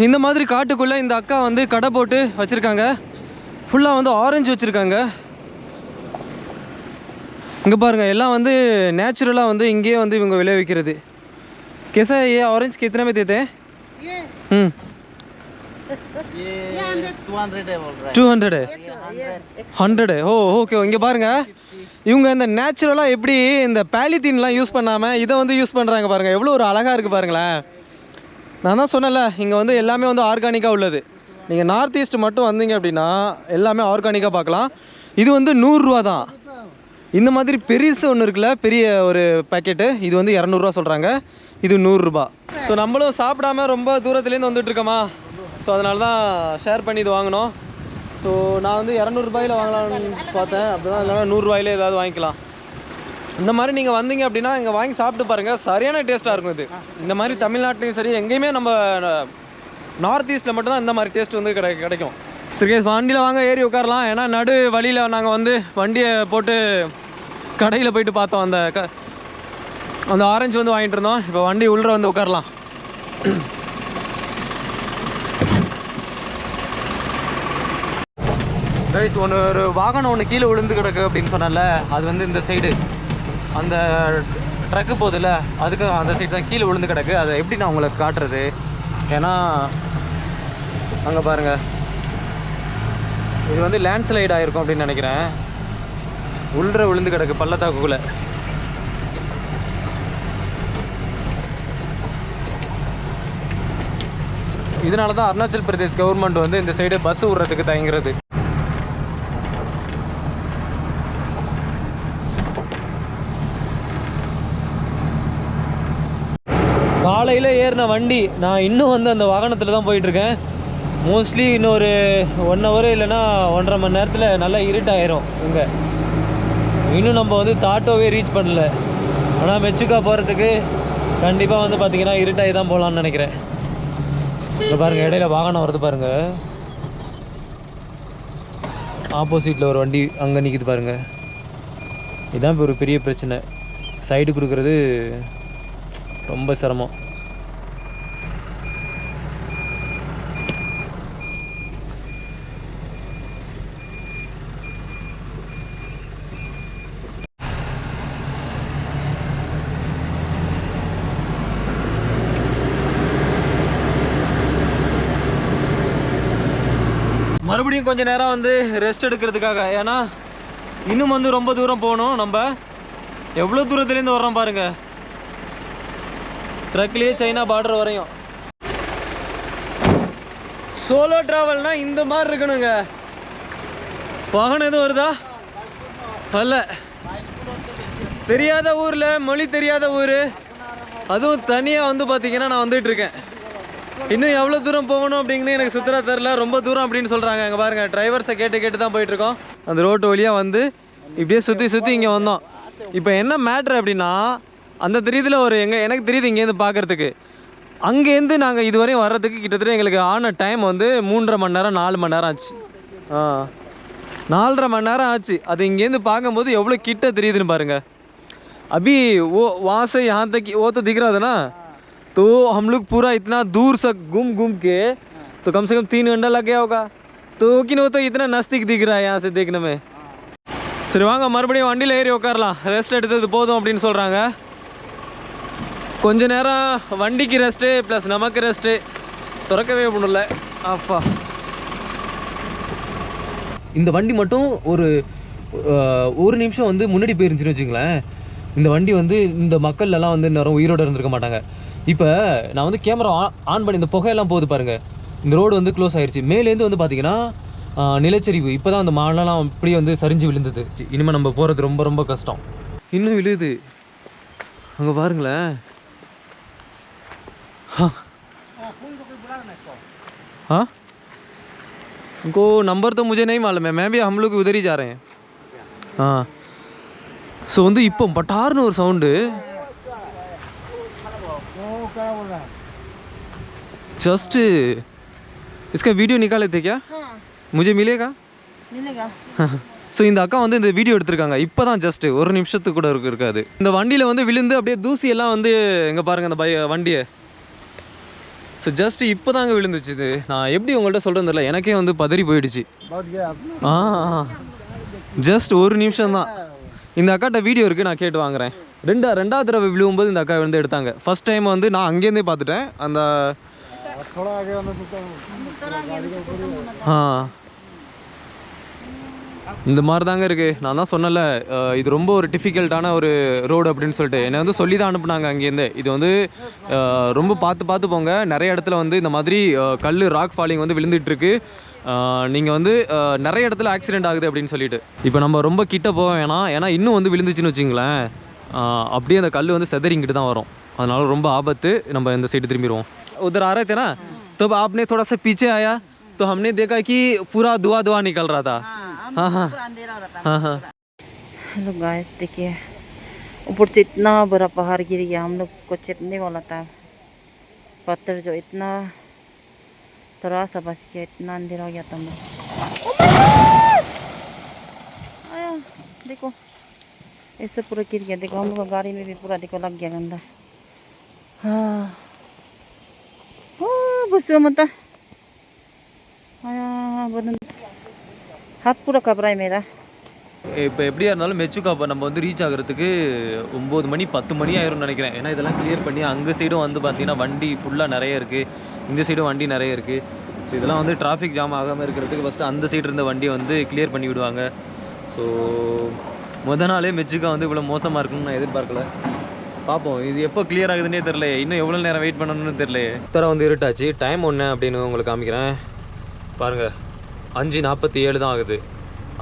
இந்த மாதிரி காட்டுக்குள்ளே இந்த அக்கா வந்து கடை போட்டு வச்சுருக்காங்க. ஃபுல்லாக வந்து ஆரஞ்சு வச்சுருக்காங்க. இங்கே பாருங்கள், எல்லாம் வந்து நேச்சுரலாக வந்து இங்கேயே வந்து இவங்க விளைவிக்கிறது. कैसा है ये ऑरेंज कितने में देते हैं? ये 200 है बोल रहा है. 200 है, 100 है. ஓ ஓகே. இங்கே பாருங்கள், இவங்க இந்த நேச்சுரலாக எப்படி இந்த பாலித்தீன்லாம் யூஸ் பண்ணாமல் இதை வந்து யூஸ் பண்ணுறாங்க பாருங்கள். எவ்வளோ ஒரு அழகாக இருக்குது பாருங்களேன். நான் தான் சொன்னேன்ல, இங்கே வந்து எல்லாமே வந்து ஆர்கானிக்காக உள்ளது. நீங்கள் நார்த் ஈஸ்ட் மட்டும் வந்தீங்க அப்படின்னா எல்லாமே ஆர்கானிக்காக பார்க்கலாம். இது வந்து 100 ரூபா தான். இந்த மாதிரி பெருசு ஒன்று இருக்குல்ல, பெரிய ஒரு பேக்கெட்டு, இது வந்து 200 ரூபா சொல்கிறாங்க. இது 100 ரூபா. ஸோ நம்மளும் சாப்பிடாம ரொம்ப தூரத்துலேருந்து வந்துட்டுருக்கோமா, ஸோ அதனால தான் ஷேர் பண்ணி இது வாங்கினோம். ஸோ நான் வந்து 200 ரூபாயில் வாங்கலாம்னு பார்த்தேன். அப்படி தான் இல்லைனா 100 ரூபாயிலே ஏதாவது வாங்கிக்கலாம். இந்த மாதிரி நீங்கள் வந்தீங்க அப்படின்னா இங்கே வாங்கி சாப்பிட்டு பாருங்கள். சரியான டேஸ்ட்டாக இருக்கும் இது. இந்த மாதிரி தமிழ்நாட்டிலையும் சரி எங்கேயுமே நம்ம நார்த் ஈஸ்ட்டில் மட்டும்தான் இந்த மாதிரி டேஸ்ட் வந்து கிடைக்கும். சரி, வண்டியில் வாங்க ஏறி உட்காரலாம். ஏன்னா நடு வழியில் நாங்கள் வந்து வண்டியை போட்டு கடையில் போயிட்டு பார்த்தோம். அந்த ஆரஞ்சு வந்து வாங்கிட்டு இருந்தோம். இப்போ வண்டி உள்ளே வந்து உட்காரலாம். கைஸ், ஒரு வாகனம் ஒன்று கீழே விழுந்து கிடக்கு அப்படின்னு சொன்னால, அது வந்து இந்த சைடு அந்த ட்ரக்கு போகுதுல்ல, அதுக்கு அந்த சைடு தான் கீழே விழுந்து கிடக்கு. அதை எப்படி நான் உங்களுக்கு காட்டுறது? ஏன்னா அங்கே பாருங்கள், இது வந்து லேண்ட்ஸ்லைட் ஆகிருக்கும் அப்படின்னு நினைக்கிறேன். உள்ளே விழுந்து கிடக்கு பள்ளத்தாக்குக்குள்ளே. இதனால தான் அருணாச்சல் பிரதேஷ் கவர்மெண்ட் வந்து இந்த சைடு பஸ் விடுறதுக்கு தயங்குறது. காலையில் ஏறின வண்டி நான் இன்னும் வந்து அந்த வாகனத்தில் தான் போயிட்டுருக்கேன். மோஸ்ட்லி இன்னும் ஒரு 1 ஹவர் இல்லைன்னா 1.5 மணி நேரத்தில் நல்லா இருட்டாயிரும். இங்கே இன்னும் நம்ம வந்து தாட்டோவே ரீச் பண்ணல. ஆனால் மெச்சுக்கா போகிறதுக்கு கண்டிப்பாக வந்து பார்த்திங்கன்னா இருட்டாகி தான் போகலான்னு நினைக்கிறேன். இங்கே பாருங்கள், இடையில வாகனம் வருது பாருங்கள். ஆப்போசிட்டில் ஒரு வண்டி அங்கே நிற்கிது பாருங்கள். இதுதான் இப்போ ஒரு பெரிய பிரச்சனை. சைடு கொடுக்குறது ரொம்ப சிரமம். மறுபடியும் கொஞ்சம் நேரம் வந்து ரெஸ்ட் எடுக்கிறதுக்காக. ஏன்னா இன்னும் வந்து ரொம்ப தூரம் போகணும். நம்ம எவ்வளோ தூரத்துலேருந்து வர்றோம் பாருங்கள். ட்ரக்லேயே சைனா பார்டர் வரையும். சோலோ ட்ராவல்னா இந்த மாதிரி இருக்கணுங்க. வாகனம் எதுவும் வருதா? அல்ல, தெரியாத ஊரில் மொழி தெரியாத ஊர், அதுவும் தனியாக வந்து பார்த்தீங்கன்னா நான் வந்துட்டு இருக்கேன். இன்னும் எவ்வளோ தூரம் போகணும் அப்படிங்கன்னு எனக்கு சுத்தரா தெரில. ரொம்ப தூரம் அப்படின்னு சொல்கிறாங்க. அங்கே பாருங்கள், டிரைவர்ஸை கேட்டு கேட்டு தான் போயிட்டுருக்கோம். அந்த ரோட்டு வழியாக வந்து இப்படியே சுற்றி சுற்றி இங்கே வந்தோம். இப்போ என்ன மேட்ரு அப்படின்னா, அந்த தெரியுதுல ஒரு எனக்கு தெரியுது இங்கேருந்து பார்க்குறதுக்கு, அங்கேருந்து நாங்கள் இதுவரையும் வர்றதுக்கு கிட்டத்தட்ட எங்களுக்கு ஆன டைம் வந்து 3.5 மணி நேரம் 4 மணி நேரம் ஆச்சு. 4.5 மணி நேரம் ஆச்சு. அது இங்கேருந்து பார்க்கும்போது எவ்வளோ கிட்ட தெரியுதுன்னு பாருங்கள். अभी वो वहाँ से यहाँ तक वो तो दिख रहा था ना, तो हम लोग पूरा इतना दूर से घूम के तो कम से कम 3 घंटा लग गया होगा. तो लेकिन वो तो इतना नज़दीक दिख रहा है यहाँ से देखने में. சரி வாங்க மறுபடியும் வண்டியில் ஏறி உட்காரலாம். ரெஸ்ட் எடுத்தது போதும் அப்படின்னு சொல்கிறாங்க. கொஞ்ச நேரம் வண்டிக்கு ரெஸ்ட்டு ப்ளஸ் நமக்கு ரெஸ்ட்டு, திறக்கவே முடியல. அப்பா, இந்த வண்டி மட்டும் ஒரு நிமிஷம் வந்து முன்னாடி போயிருந்துச்சுன்னு வச்சுங்களேன், இந்த வண்டி வந்து இந்த மக்கள்லாம் வந்து நேரம் உயிரோடு இருந்திருக்க மாட்டாங்க. இப்போ நான் வந்து கேமரா ஆன் பண்ணி இந்த புகையெல்லாம் போகுது பாருங்கள். இந்த ரோடு வந்து க்ளோஸ் ஆயிடுச்சு. மேலேருந்து வந்து பார்த்தீங்கன்னா நிலச்சரிவு. இப்போ தான் அந்த மழைலாம் இப்படி வந்து சரிஞ்சு விழுந்தது. இனிமேல் நம்ம போகிறது ரொம்ப ரொம்ப கஷ்டம். இன்னும் விழுது அங்கே பாருங்களேன். हाँ, उनको नंबर तो मुझे नहीं मालूम है. मैं भी हम लोग उधर ही जा रहे हैं. हाँ, ஸோ வந்து இப்போ பட்டார்னு ஒரு சவுண்டு. जस्ट इसका वीडियो निकाले थे क्या? मुझे मिलेगा? ஸோ இந்த அக்கா வந்து இந்த வீடியோ எடுத்திருக்காங்க. இப்போ தான் ஜஸ்ட் ஒரு நிமிஷத்துக்கு கூட இருக்காது. இந்த வண்டியில் வந்து விழுந்து அப்படியே தூசியெல்லாம் வந்து எங்கே பாருங்கள் அந்த வண்டியை. ஸோ ஜஸ்ட் இப்போ தாங்க விழுந்துச்சு. இது நான் எப்படி உங்கள்கிட்ட சொல்கிறேன்னு தெரியல, எனக்கே வந்து பதறி போயிடுச்சு. ஜஸ்ட் ஒரு நிமிஷம் தான். இந்த அக்காட்ட வீடியோ இருக்குது, நான் கேட்டு வாங்குறேன். ரெண்டாவது தடவை விழுவும்போது இந்த அக்கா வந்து எடுத்தாங்க. ஃபர்ஸ்ட் டைம் வந்து நான் அங்கேருந்தே பார்த்துட்டேன். அந்த இந்த மாதிரி தாங்க இருக்குது. நான் தான் சொன்னல, இது ரொம்ப ஒரு டிஃபிகல்ட்டான ஒரு ரோடு அப்படின்னு சொல்லிட்டு என்னை வந்து சொல்லி தான் அனுப்புனாங்க அங்கேருந்து. இது வந்து ரொம்ப பார்த்து போங்க. நிறைய இடத்துல வந்து இந்த மாதிரி கல் ராக் ஃபாலிங் வந்து விழுந்துட்டுருக்கு. நீங்கள் வந்து நிறைய இடத்துல ஆக்சிடெண்ட் ஆகுது அப்படின்னு சொல்லிட்டு. இப்போ நம்ம ரொம்ப கிட்ட போக வேணாம், ஏன்னா இன்னும் வந்து விழுந்துச்சுன்னு வச்சுங்களேன், அப்படியே அந்த கல் வந்து செதறிங்கிட்டு தான் வரும். அதனால ரொம்ப ஆபத்து. நம்ம இந்த சைடு திரும்பிடுவோம். उधर आ रहे थे ना, तब आपने थोड़ा सा पीछे आया तो हमने देखा कि पूरा धुआं निकल रहा था. हाँ. हेलो गाइस, देखिए ऊपर से इतना बड़ा पहाड़ गिर गया. हम लोग को चढ़ने वाला था. पत्थर जो इतना थोड़ा सा बच गया, इतना अंधेरा हो गया था. आया देखो, ऐसे पूरा गिर गया. देखो हम लोग गाड़ी में भी पूरा देखो लग गया गंदा. हाँ बस मत आया, हाथ पूरा कपड़ा है मेरा. இப்போ எப்படியா இருந்தாலும் மெச்சுக்கா நம்ம வந்து ரீச் ஆகிறதுக்கு 9 மணி 10 மணி ஆயிரும்னு நினைக்கிறேன். ஏன்னா இதெல்லாம் கிளியர் பண்ணி அங்கே சைடும் வந்து பார்த்தீங்கன்னா வண்டி ஃபுல்லாக நிறைய இருக்குது, இந்த சைடும் வண்டி நிறைய இருக்குது. ஸோ இதெல்லாம் வந்து டிராஃபிக் ஜாம் ஆகாமல் இருக்கிறதுக்கு ஃபஸ்ட்டு அந்த சைடு இருந்த வண்டியை வந்து கிளியர் பண்ணி விடுவாங்க. ஸோ நாளே மெச்சுக்கா வந்து இவ்வளோ மோசமாக இருக்குன்னு நான் எதிர்பார்க்கல. பார்ப்போம் இது எப்போ கிளியர் ஆகுதுன்னே தெரில. இன்னும் எவ்வளோ நேரம் வெயிட் பண்ணணும்னு தெரில. தர வந்து இருட்டாச்சு. டைம் ஒன்று அப்படின்னு உங்களுக்கு காமிக்கிறேன் பாருங்கள். 5:47 தான் ஆகுது.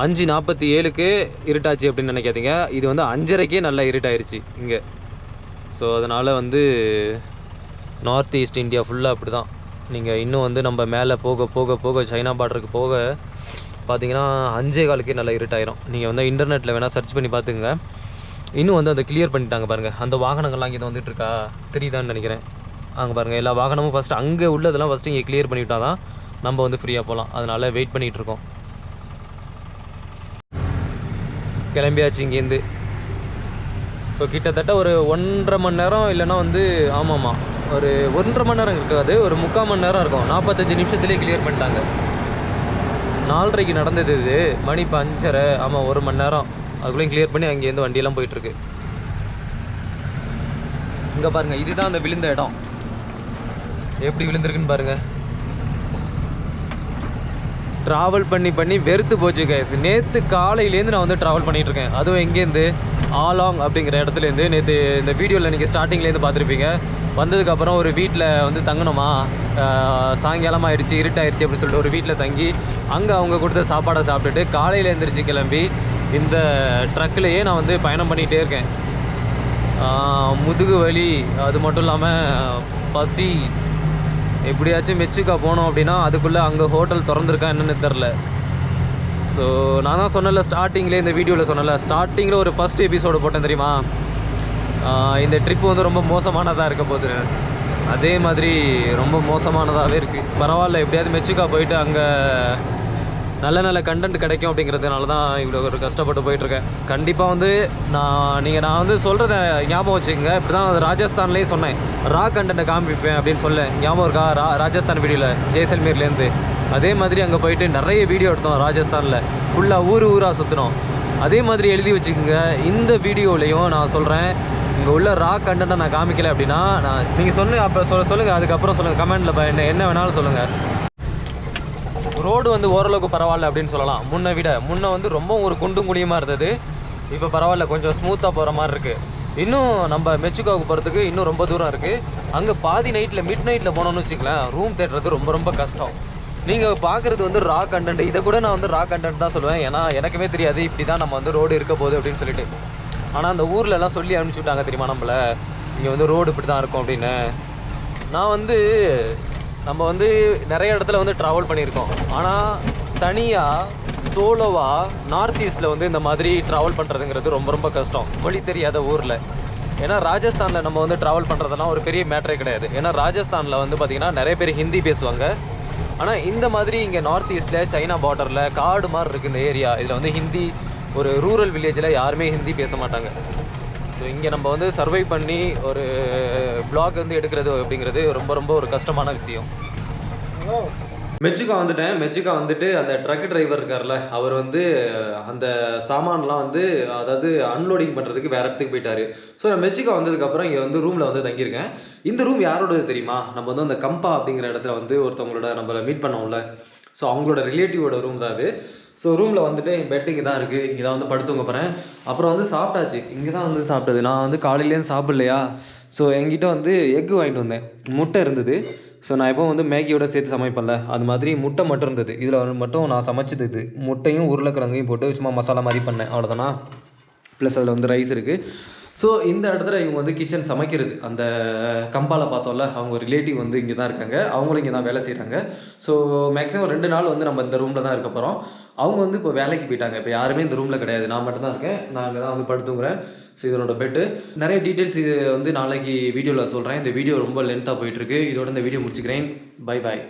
5:47க்கு இருட்டாச்சு அப்படின்னு நினைக்காதீங்க. இது வந்து 5:30க்கே நல்லா இருட்டாயிருச்சு இங்கே. ஸோ அதனால் வந்து நார்த் ஈஸ்ட் இந்தியா ஃபுல்லாக அப்படி தான். நீங்கள் இன்னும் வந்து நம்ம மேலே போக போக போக சைனா பார்டருக்கு போக பார்த்தீங்கன்னா 5:15க்கே நல்லா இருட்டாயிரும். நீங்கள் வந்து இன்டர்நெட்டில் வேணால் சர்ச் பண்ணி பார்த்துங்க. இன்னும் வந்து அதை கிளியர் பண்ணிட்டாங்க பாருங்கள். அந்த வாகனங்கள்லாம் இங்கே வந்துட்டுருக்கா தெரியுதான்னு நினைக்கிறேன். அங்கே பாருங்கள், எல்லா வாகனமும் ஃபஸ்ட்டு அங்கே உள்ளதெல்லாம் ஃபஸ்ட்டு இங்கே கிளியர் பண்ணிவிட்டால் தான் நம்ம வந்து ஃப்ரீயாக போகலாம். அதனால் வெயிட் பண்ணிகிட்ருக்கோம். கிளம்பியாச்சு இங்கேருந்து. ஸோ கிட்டத்தட்ட ஒரு 1.5 மணி நேரம் இல்லைனா வந்து ஆமாம்மா ஒரு 1.5 மணி நேரம் இருக்காது, ஒரு 3/4 மணி நேரம் இருக்கும். 45 நிமிஷத்துலேயே கிளியர் பண்ணிட்டாங்க. 4:30க்கு நடந்தது இது. மணி இப்போ 5:30. ஆமாம், 1 மணி நேரம் அதுக்குள்ளேயும் கிளியர் பண்ணி அங்கேருந்து வண்டியெல்லாம் போயிட்டுருக்கு. இங்கே பாருங்கள், இதுதான் அந்த விழுந்த இடம். எப்படி விழுந்திருக்குன்னு பாருங்கள். ட்ராவல் பண்ணி வெறுத்து போச்சு கைஸ். நேற்று காலையிலேருந்து நான் வந்து ட்ராவல் பண்ணிகிட்ருக்கேன். அதுவும் எங்கேருந்து ஆலாங் அப்படிங்கிற இடத்துலேருந்து. நேற்று இந்த வீடியோவில் நீங்கள் ஸ்டார்டிங்லேருந்து பார்த்துருப்பீங்க. வந்ததுக்கப்புறம் ஒரு வீட்டில் வந்து தங்கணுமா, சாயங்காலம் ஆயிடுச்சு, இருட்டாயிடுச்சு அப்படின்னு சொல்லிட்டு ஒரு வீட்டில் தங்கி அங்கே அவங்க கொடுத்த சாப்பாடை சாப்பிட்டுட்டு காலையில் எழுந்திரிச்சு கிளம்பி இந்த ட்ரக்கிலேயே நான் வந்து பயணம் பண்ணிகிட்டே இருக்கேன். முதுகு வலி, அது மட்டும் இல்லாமல் பசி. எப்படியாச்சும் மெச்சுக்கா போனோம் அப்படின்னா அதுக்குள்ளே அங்கே ஹோட்டல் திறந்துருக்கா என்னன்னு தெரில. ஸோ நான் தான் சொன்னல ஸ்டார்டிங்லேயே, இந்த வீடியோவில் சொன்னல ஸ்டார்டிங்கில் ஒரு ஃபஸ்ட் எபிசோடு போட்டேன் தெரியுமா, இந்த ட்ரிப்பு வந்து ரொம்ப மோசமானதாக இருக்க போகுது. அதே மாதிரி ரொம்ப மோசமானதாகவே இருக்குது. பரவாயில்ல, எப்படியாவது மெச்சுக்கா போயிட்டு அங்கே நல்ல நல்ல கண்டென்ட் கிடைக்கும் அப்படிங்கிறதுனால தான் இவ்வளோ ஒரு கஷ்டப்பட்டு போயிட்டுருக்கேன். கண்டிப்பாக வந்து நான் வந்து சொல்கிறத ஞாபகம் வச்சுக்கோங்க. இப்படி தான் ராஜஸ்தான்லேயும் சொன்னேன், ரா கண்டென்ட்டை காமிப்பேன் அப்படின்னு சொல்லேன். ஞாபகம் இருக்கா? ராஜஸ்தான் வீடியோவில் ஜெய்சல்மீர்லேருந்து. அதே மாதிரி அங்கே போயிட்டு நிறைய வீடியோ எடுத்தோம் ராஜஸ்தானில். ஃபுல்லாக ஊராக சுற்றினோம். அதே மாதிரி எழுதி வச்சுக்கோங்க, இந்த வீடியோவிலையும் நான் சொல்கிறேன், இங்கே உள்ள ரா கண்டென்ட்டை நான் காமிக்கலை அப்படின்னா நீங்கள் அப்போ சொல்லுங்கள். அதுக்கப்புறம் சொல்லுங்கள் கமெண்டில் என்ன வேணாலும் சொல்லுங்கள். ரோடு வந்து ஓரளவுக்கு பரவாயில்ல அப்படின்னு சொல்லலாம். முன்ன வந்து ரொம்ப ஒரு குண்டும் குடியுமாக இருந்தது. இப்போ பரவாயில்ல, கொஞ்சம் ஸ்மூத்தாக போகிற மாதிரி இருக்குது. இன்னும் நம்ம மெச்சுக்காவுக்கு போகிறதுக்கு இன்னும் ரொம்ப தூரம் இருக்குது. அங்கே பாதி நைட்டில் மிட் நைட்டில் போனோம்னு வச்சுக்கலாம், ரூம் தேடுறது ரொம்ப ரொம்ப கஷ்டம். நீங்கள் பார்க்குறது வந்து ரா கண்டென்ட். இதை கூட நான் வந்து ரா கண்டென்ட் தான் சொல்லுவேன். ஏன்னா எனக்குமே தெரியாது இப்படி தான் நம்ம வந்து ரோடு இருக்க போகுது அப்படின்னு சொல்லிட்டு. ஆனால் அந்த ஊர்லலாம் சொல்லி அனுப்பிச்சி விட்டாங்க தெரியுமா நம்மளை, இங்கே வந்து ரோடு இப்படி தான் இருக்கும் அப்படின்னு. நான் வந்து நம்ம வந்து நிறைய இடத்துல வந்து ட்ராவல் பண்ணியிருக்கோம். ஆனால் தனியாக சோலோவாக நார்த் ஈஸ்ட்டில் வந்து இந்த மாதிரி ட்ராவல் பண்ணுறதுங்கிறது ரொம்ப ரொம்ப கஷ்டம், மொழி தெரியாத ஊரில். ஏன்னா ராஜஸ்தானில் நம்ம வந்து ட்ராவல் பண்ணுறதுலாம் ஒரு பெரிய மேட்டரே கிடையாது. ஏன்னா ராஜஸ்தானில் வந்து பார்த்திங்கன்னா நிறைய பேர் ஹிந்தி பேசுவாங்க. ஆனால் இந்த மாதிரி இங்கே நார்த் ஈஸ்ட்டில் சைனா பார்டரில் காடு மாதிரி இருக்குது இந்த ஏரியா. இதில் வந்து ஹிந்தி, ஒரு ரூரல் வில்லேஜில் யாருமே ஹிந்தி பேச மாட்டாங்க. ஸோ இங்கே நம்ம வந்து சர்வை பண்ணி ஒரு பிளாக் வந்து எடுக்கிறது அப்படிங்கிறது ரொம்ப ரொம்ப ஒரு கஷ்டமான விஷயம். மெச்சுக்கா வந்துட்டு அந்த ட்ரக் டிரைவர் இருக்கார்ல, அவர் வந்து அந்த சாமான்லாம் வந்து அதாவது அன்லோடிங் பண்ணுறதுக்கு வேறு இடத்துக்கு போயிட்டார். ஸோ நான் மெச்சுக்கா வந்ததுக்கப்புறம் இங்கே வந்து ரூமில் வந்து தங்கியிருக்கேன். இந்த ரூம் யாரோடது தெரியுமா? நம்ம வந்து அந்த கம்பா அப்படிங்கிற இடத்துல வந்து ஒருத்தவங்களோட நம்மளை மீட் பண்ணோம்ல, ஸோ அவங்களோட ரிலேட்டிவோட ரூம் தான் அது. ஸோ ரூமில் வந்துட்டு என் பெட்டு இங்கே தான் இருக்குது. இங்கே தான் வந்து படுத்துங்க போகிறேன். அப்புறம் வந்து சாப்பிட்டாச்சு, இங்கே தான் வந்து சாப்பிட்டது. நான் வந்து காலையிலேருந்து சாப்பிட்லையா, ஸோ என்கிட்ட வந்து எக்கு வாங்கிட்டு வந்தேன், முட்டை இருந்தது. ஸோ நான் எப்போ வந்து மேகியோட சேர்த்து சமைப்பேன்ல, அது மாதிரி முட்டை மட்டும் இருந்தது. இதில் மட்டும் நான் சமைச்சது இது. முட்டையும் உருளைக்கிழங்கையும் போட்டு சும்மா மசாலா மாதிரி பண்ணேன், அவ்வளோதானா. ப்ளஸ் அதில் வந்து ரைஸ் இருக்குது. ஸோ இந்த இடத்துல இவங்க வந்து கிச்சன் சமைக்கிறது. அந்த கம்பாவில் பார்த்தோம்ல, அவங்க ரிலேட்டிவ் வந்து இங்கே தான் இருக்காங்க, அவங்களும் இங்கே தான் வேலை செய்கிறாங்க. ஸோ மேக்ஸிமம் 2 நாள் வந்து நம்ம இந்த ரூமில் தான் இருக்க போகிறோம். அவங்க வந்து இப்போ வேலைக்கு போயிட்டாங்க. இப்போ யாருமே இந்த ரூமில் கிடையாது, நான் மட்டும் தான் இருக்கேன். நான் அங்கே தான் வந்து படுத்துங்கிறேன். ஸோ இதனோட பெட்டு நிறைய டீட்டெயில்ஸ் இது வந்து நாளைக்கு வீடியோவில் சொல்கிறேன். இந்த வீடியோ ரொம்ப லென்த்தாக போயிட்டுருக்கு. இதோட இந்த வீடியோ முடிச்சுக்கிறேன். Bye bye.